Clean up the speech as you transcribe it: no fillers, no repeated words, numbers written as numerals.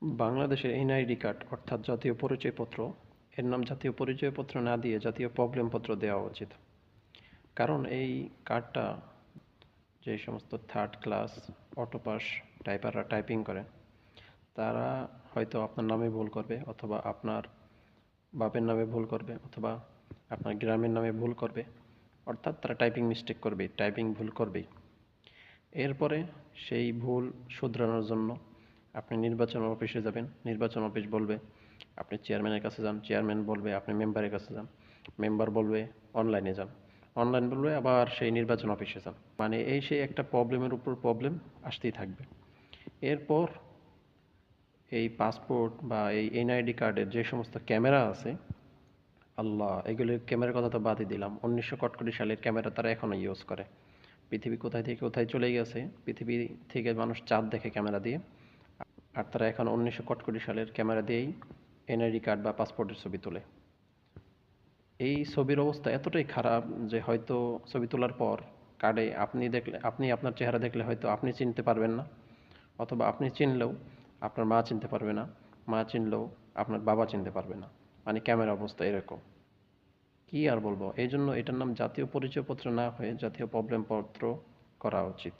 বাংলাদেশের NID card অর্থাৎ জাতীয় পরিচয়পত্র, এর নাম জাতীয় পরিচয়পত্র না দিয়ে জাতীয় প্রবলেমপত্র দেওয়া উচিত। কারণ এই কার্ডটা যে সমস্ত থার্ড ক্লাস অটো পাস টাইপাররা টাইপিং করে, তারা হয়তো আপনার নামে ভুল করবে, অথবা আপনার বাপের নামে ভুল করবে, অথবা আপনার গ্রামের নামে ভুল করবে। অর্থাৎ তারা টাইপিং মিস্টেক করবেই, টাইপিং ভুল করবেই। এরপরে সেই ভুল শুধরানোর জন্য আপনি নির্বাচন অফিসে যাবেন, নির্বাচন অফিস বলবে আপনি চেয়ারম্যানের কাছে যান, চেয়ারম্যান বলবে আপনি মেম্বারের কাছে যান, মেম্বার বলবে অনলাইনে যান, অনলাইন বলবে আবার সেই নির্বাচন অফিসে যান। মানে এই সেই একটা প্রবলেমের উপর প্রবলেম আসতেই থাকবে। এরপর এই পাসপোর্ট বা এই এনআইডি কার্ডের যে সমস্ত ক্যামেরা আছে, আল্লাহ, এগুলির ক্যামেরার কথা তো বাদই দিলাম। 1900 সালের ক্যামেরা তারা এখনো ইউজ করে। পৃথিবী কোথায় থেকে কোথায় চলে গেছে, পৃথিবী থেকে মানুষ চাঁদ দেখে ক্যামেরা দিয়ে, আর তারা এখন 1900 সালের ক্যামেরা দিয়েই এনআইডি কার্ড বা পাসপোর্টের ছবি তোলে। এই ছবির অবস্থা এতটাই খারাপ যে হয়তো ছবি তোলার পর কার্ডে আপনি আপনার চেহারা দেখলে হয়তো আপনি চিনতে পারবেন না, অথবা আপনি চিনলেও আপনার মা চিনতে পারবে না, মা চিনলেও আপনার বাবা চিনতে পারবে না। মানে ক্যামেরা অবস্থা এরকম। কি আর বলবো, এই জন্য এটার নাম জাতীয় পরিচয়পত্র না হয়ে জাতীয় প্রবলেমপত্র করা উচিত।